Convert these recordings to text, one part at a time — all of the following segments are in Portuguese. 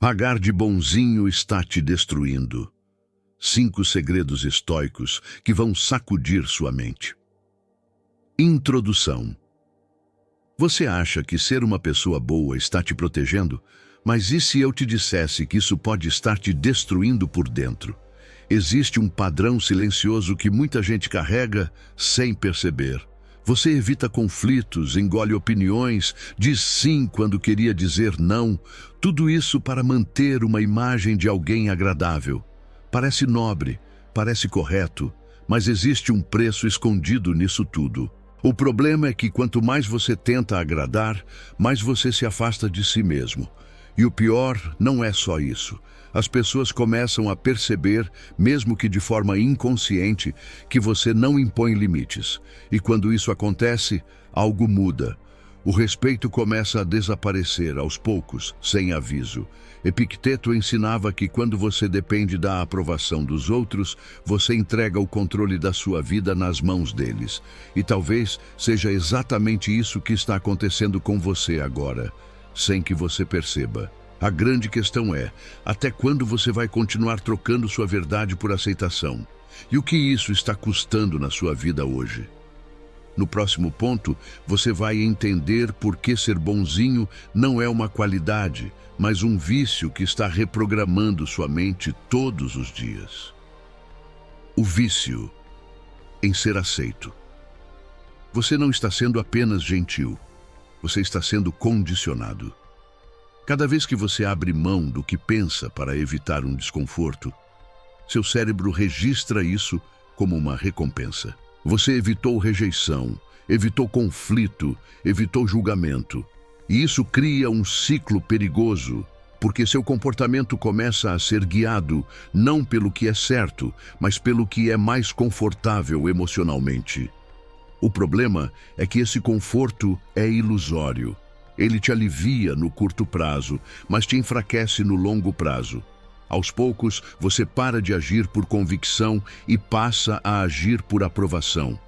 Pagar de bonzinho está te destruindo. 5 segredos estoicos que vão sacudir sua mente. Introdução. Você acha que ser uma pessoa boa está te protegendo? Mas e se eu te dissesse que isso pode estar te destruindo por dentro? Existe um padrão silencioso que muita gente carrega sem perceber. Você evita conflitos, engole opiniões, diz sim quando queria dizer não. Tudo isso para manter uma imagem de alguém agradável. Parece nobre, parece correto, mas existe um preço escondido nisso tudo. O problema é que quanto mais você tenta agradar, mais você se afasta de si mesmo. E o pior não é só isso. As pessoas começam a perceber, mesmo que de forma inconsciente, que você não impõe limites. E quando isso acontece, algo muda. O respeito começa a desaparecer aos poucos, sem aviso. Epicteto ensinava que quando você depende da aprovação dos outros, você entrega o controle da sua vida nas mãos deles. E talvez seja exatamente isso que está acontecendo com você agora, sem que você perceba. A grande questão é, até quando você vai continuar trocando sua verdade por aceitação? E o que isso está custando na sua vida hoje? No próximo ponto, você vai entender por que ser bonzinho não é uma qualidade, mas um vício que está reprogramando sua mente todos os dias. O vício em ser aceito. Você não está sendo apenas gentil, você está sendo condicionado. Cada vez que você abre mão do que pensa para evitar um desconforto, seu cérebro registra isso como uma recompensa. Você evitou rejeição, evitou conflito, evitou julgamento. E isso cria um ciclo perigoso, porque seu comportamento começa a ser guiado não pelo que é certo, mas pelo que é mais confortável emocionalmente. O problema é que esse conforto é ilusório. Ele te alivia no curto prazo, mas te enfraquece no longo prazo. Aos poucos, você para de agir por convicção e passa a agir por aprovação.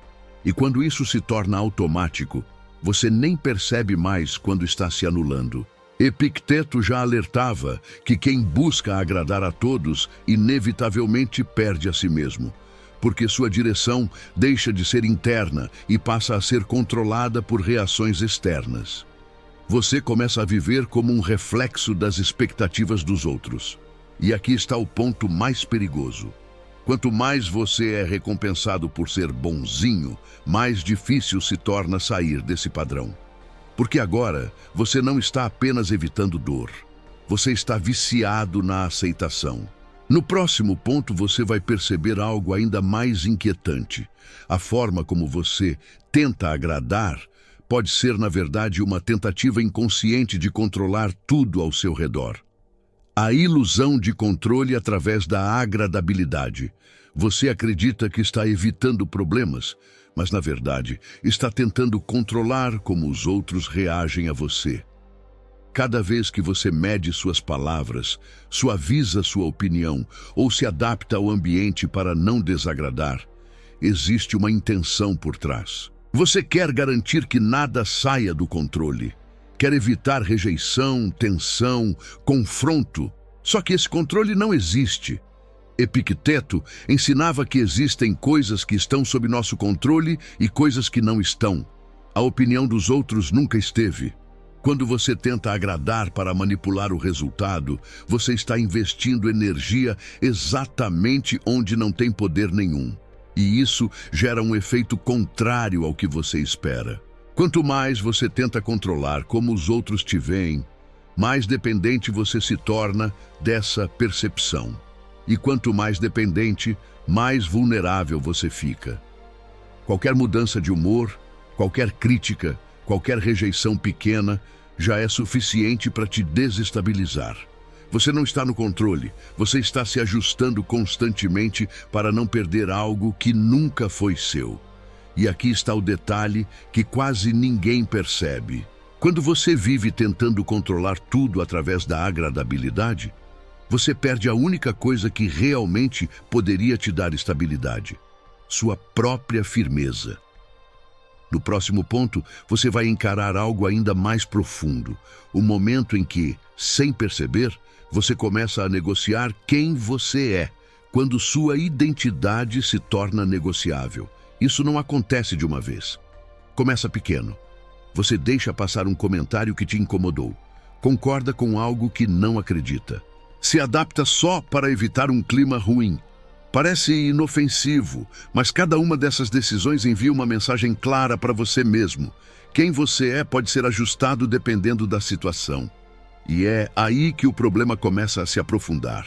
E quando isso se torna automático, você nem percebe mais quando está se anulando. Epicteto já alertava que quem busca agradar a todos, inevitavelmente perde a si mesmo, porque sua direção deixa de ser interna e passa a ser controlada por reações externas. Você começa a viver como um reflexo das expectativas dos outros. E aqui está o ponto mais perigoso. Quanto mais você é recompensado por ser bonzinho, mais difícil se torna sair desse padrão. Porque agora você não está apenas evitando dor, você está viciado na aceitação. No próximo ponto você vai perceber algo ainda mais inquietante. A forma como você tenta agradar pode ser, na verdade, uma tentativa inconsciente de controlar tudo ao seu redor. A ilusão de controle através da agradabilidade. Você acredita que está evitando problemas, mas, na verdade, está tentando controlar como os outros reagem a você. Cada vez que você mede suas palavras, suaviza sua opinião ou se adapta ao ambiente para não desagradar, existe uma intenção por trás. Você quer garantir que nada saia do controle. Quer evitar rejeição, tensão, confronto. Só que esse controle não existe. Epicteto ensinava que existem coisas que estão sob nosso controle e coisas que não estão. A opinião dos outros nunca esteve. Quando você tenta agradar para manipular o resultado, você está investindo energia exatamente onde não tem poder nenhum. E isso gera um efeito contrário ao que você espera. Quanto mais você tenta controlar como os outros te veem, mais dependente você se torna dessa percepção. E quanto mais dependente, mais vulnerável você fica. Qualquer mudança de humor, qualquer crítica, qualquer rejeição pequena já é suficiente para te desestabilizar. Você não está no controle, você está se ajustando constantemente para não perder algo que nunca foi seu. E aqui está o detalhe que quase ninguém percebe. Quando você vive tentando controlar tudo através da agradabilidade, você perde a única coisa que realmente poderia te dar estabilidade: sua própria firmeza. No próximo ponto, você vai encarar algo ainda mais profundo, o momento em que, sem perceber, Você começa a negociar quem você é, quando sua identidade se torna negociável. Isso não acontece de uma vez. Começa pequeno. Você deixa passar um comentário que te incomodou. Concorda com algo que não acredita. Se adapta só para evitar um clima ruim. Parece inofensivo, mas cada uma dessas decisões envia uma mensagem clara para você mesmo. Quem você é pode ser ajustado dependendo da situação. E é aí que o problema começa a se aprofundar.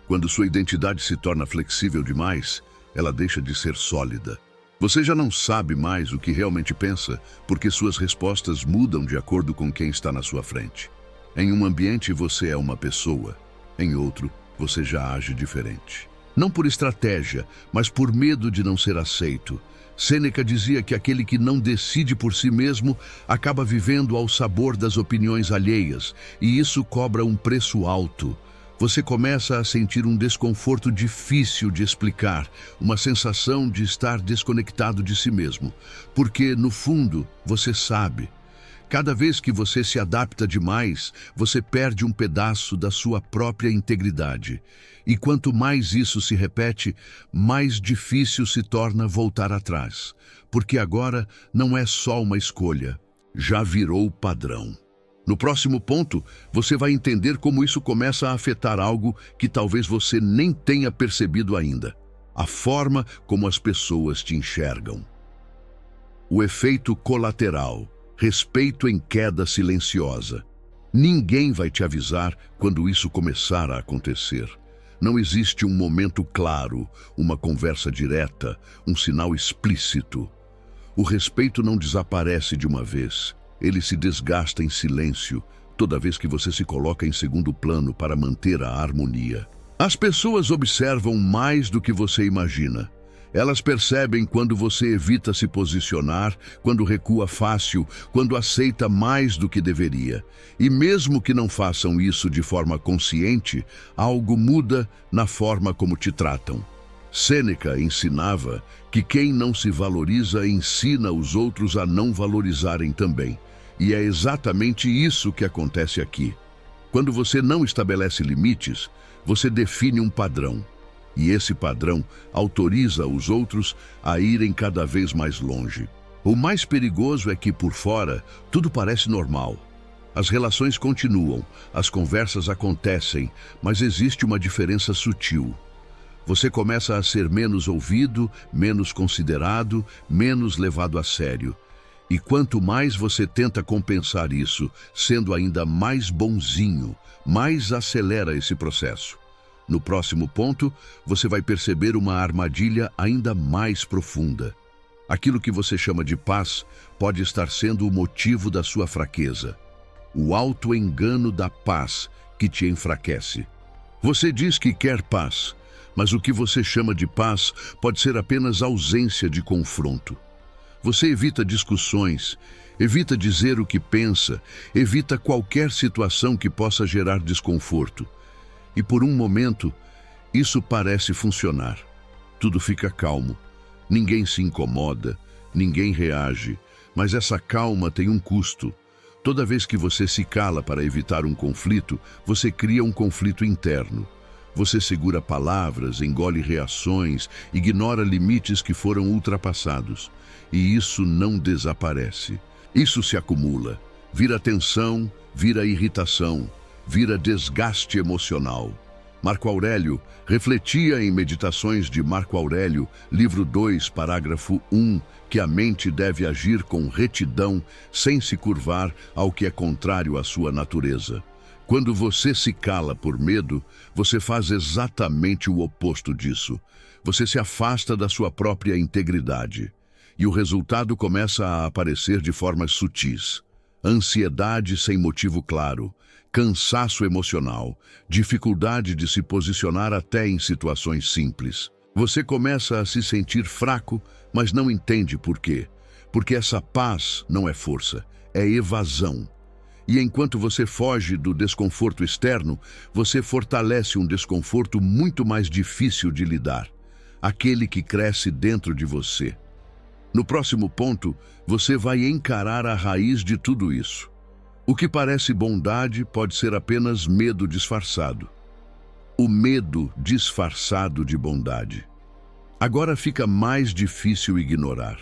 Quando sua identidade se torna flexível demais, ela deixa de ser sólida. Você já não sabe mais o que realmente pensa, porque suas respostas mudam de acordo com quem está na sua frente. Em um ambiente você é uma pessoa, em outro você já age diferente. Não por estratégia, mas por medo de não ser aceito. Sêneca dizia que aquele que não decide por si mesmo acaba vivendo ao sabor das opiniões alheias, e isso cobra um preço alto. Você começa a sentir um desconforto difícil de explicar, uma sensação de estar desconectado de si mesmo, porque, no fundo, você sabe. Cada vez que você se adapta demais, você perde um pedaço da sua própria integridade. E quanto mais isso se repete, mais difícil se torna voltar atrás. Porque agora não é só uma escolha, já virou padrão. No próximo ponto, você vai entender como isso começa a afetar algo que talvez você nem tenha percebido ainda: a forma como as pessoas te enxergam. O efeito colateral, respeito em queda silenciosa. Ninguém vai te avisar quando isso começar a acontecer. Não existe um momento claro, uma conversa direta, um sinal explícito. O respeito não desaparece de uma vez. Ele se desgasta em silêncio toda vez que você se coloca em segundo plano para manter a harmonia. As pessoas observam mais do que você imagina. Elas percebem quando você evita se posicionar, quando recua fácil, quando aceita mais do que deveria. E mesmo que não façam isso de forma consciente, algo muda na forma como te tratam. Sêneca ensinava que quem não se valoriza ensina os outros a não valorizarem também. E é exatamente isso que acontece aqui. Quando você não estabelece limites, você define um padrão. E esse padrão autoriza os outros a irem cada vez mais longe. O mais perigoso é que, por fora, tudo parece normal. As relações continuam, as conversas acontecem, mas existe uma diferença sutil. Você começa a ser menos ouvido, menos considerado, menos levado a sério. E quanto mais você tenta compensar isso, sendo ainda mais bonzinho, mais acelera esse processo. No próximo ponto, você vai perceber uma armadilha ainda mais profunda. Aquilo que você chama de paz pode estar sendo o motivo da sua fraqueza. O auto-engano da paz que te enfraquece. Você diz que quer paz, mas o que você chama de paz pode ser apenas ausência de confronto. Você evita discussões, evita dizer o que pensa, evita qualquer situação que possa gerar desconforto. E por um momento, isso parece funcionar. Tudo fica calmo, ninguém se incomoda, ninguém reage, mas essa calma tem um custo. Toda vez que você se cala para evitar um conflito, você cria um conflito interno. Você segura palavras, engole reações, ignora limites que foram ultrapassados. E isso não desaparece. Isso se acumula, vira tensão, vira irritação, vira desgaste emocional. Marco Aurélio refletia em Meditações de Marco Aurélio, livro 2, parágrafo 1, que a mente deve agir com retidão, sem se curvar ao que é contrário à sua natureza. Quando você se cala por medo, você faz exatamente o oposto disso. Você se afasta da sua própria integridade. E o resultado começa a aparecer de formas sutis. Ansiedade sem motivo claro, cansaço emocional, dificuldade de se posicionar até em situações simples. Você começa a se sentir fraco, mas não entende por quê. Porque essa paz não é força, é evasão. E enquanto você foge do desconforto externo, você fortalece um desconforto muito mais difícil de lidar, aquele que cresce dentro de você. No próximo ponto, você vai encarar a raiz de tudo isso. O que parece bondade pode ser apenas medo disfarçado. O medo disfarçado de bondade. Agora fica mais difícil ignorar.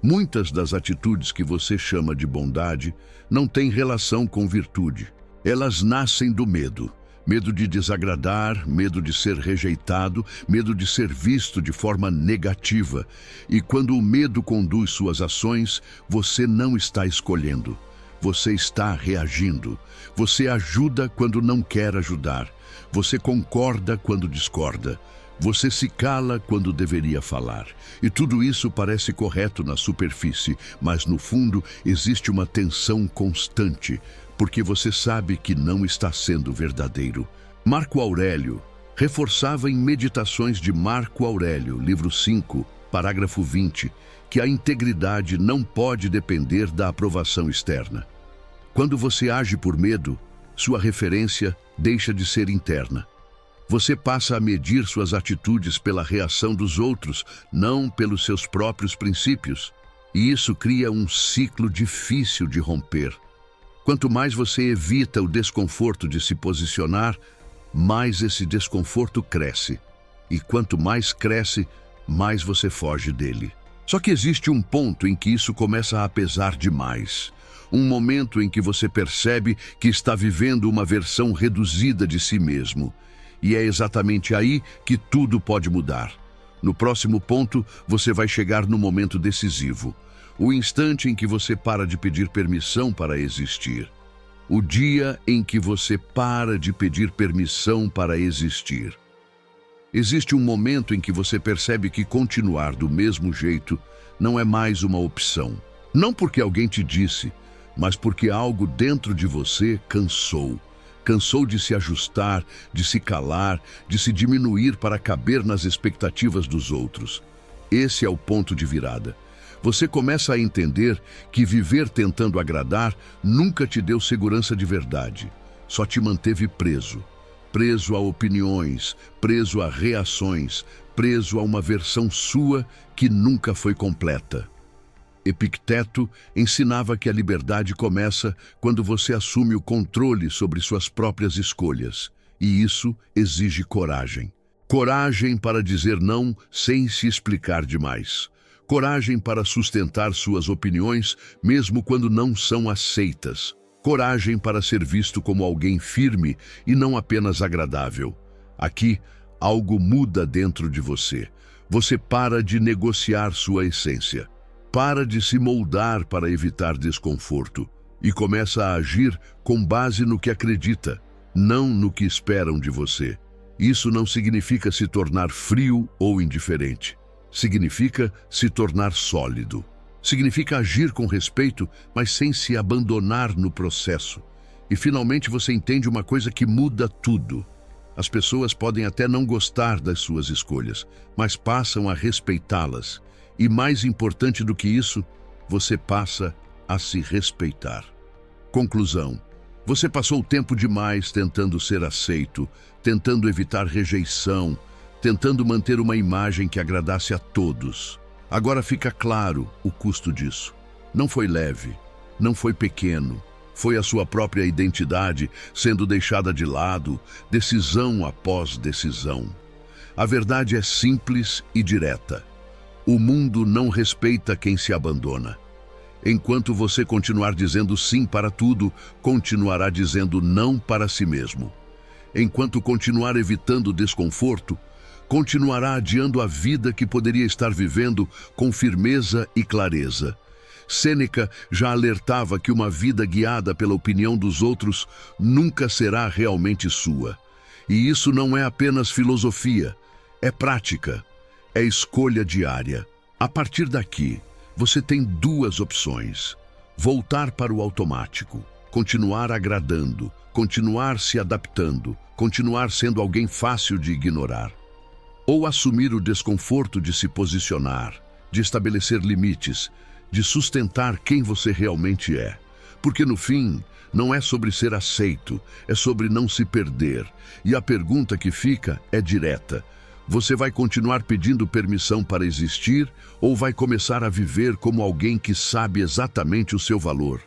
Muitas das atitudes que você chama de bondade não têm relação com virtude. Elas nascem do medo. Medo de desagradar, medo de ser rejeitado, medo de ser visto de forma negativa. E quando o medo conduz suas ações, você não está escolhendo. Você está reagindo. Você ajuda quando não quer ajudar. Você concorda quando discorda. Você se cala quando deveria falar. E tudo isso parece correto na superfície, mas no fundo existe uma tensão constante, porque você sabe que não está sendo verdadeiro. Marco Aurélio reforçava em Meditações de Marco Aurélio, livro 5, parágrafo 20, que a integridade não pode depender da aprovação externa. Quando você age por medo, sua referência deixa de ser interna. Você passa a medir suas atitudes pela reação dos outros, não pelos seus próprios princípios. E isso cria um ciclo difícil de romper. Quanto mais você evita o desconforto de se posicionar, mais esse desconforto cresce. E quanto mais cresce, mais você foge dele. Só que existe um ponto em que isso começa a pesar demais. Um momento em que você percebe que está vivendo uma versão reduzida de si mesmo. E é exatamente aí que tudo pode mudar. No próximo ponto, você vai chegar no momento decisivo. O instante em que você para de pedir permissão para existir. O dia em que você para de pedir permissão para existir. Existe um momento em que você percebe que continuar do mesmo jeito não é mais uma opção. Não porque alguém te disse, mas porque algo dentro de você cansou. Cansou de se ajustar, de se calar, de se diminuir para caber nas expectativas dos outros. Esse é o ponto de virada. Você começa a entender que viver tentando agradar nunca te deu segurança de verdade. Só te manteve preso. Preso a opiniões, preso a reações, preso a uma versão sua que nunca foi completa. Epicteto ensinava que a liberdade começa quando você assume o controle sobre suas próprias escolhas. E isso exige coragem. Coragem para dizer não sem se explicar demais. Coragem para sustentar suas opiniões mesmo quando não são aceitas. Coragem para ser visto como alguém firme e não apenas agradável. Aqui, algo muda dentro de você. Você para de negociar sua essência. Para de se moldar para evitar desconforto e começa a agir com base no que acredita, não no que esperam de você. Isso não significa se tornar frio ou indiferente. Significa se tornar sólido. Significa agir com respeito, mas sem se abandonar no processo. E finalmente você entende uma coisa que muda tudo. As pessoas podem até não gostar das suas escolhas, mas passam a respeitá-las. E mais importante do que isso, você passa a se respeitar. Conclusão. Você passou tempo demais tentando ser aceito, tentando evitar rejeição, tentando manter uma imagem que agradasse a todos. Agora fica claro o custo disso. Não foi leve, não foi pequeno. Foi a sua própria identidade sendo deixada de lado, decisão após decisão. A verdade é simples e direta. O mundo não respeita quem se abandona. Enquanto você continuar dizendo sim para tudo, continuará dizendo não para si mesmo. Enquanto continuar evitando desconforto, continuará adiando a vida que poderia estar vivendo com firmeza e clareza. Sêneca já alertava que uma vida guiada pela opinião dos outros nunca será realmente sua. E isso não é apenas filosofia, é prática. É escolha diária. A partir daqui, você tem duas opções. Voltar para o automático, continuar agradando, continuar se adaptando, continuar sendo alguém fácil de ignorar. Ou assumir o desconforto de se posicionar, de estabelecer limites, de sustentar quem você realmente é. Porque no fim, não é sobre ser aceito, é sobre não se perder. E a pergunta que fica é direta. Você vai continuar pedindo permissão para existir ou vai começar a viver como alguém que sabe exatamente o seu valor?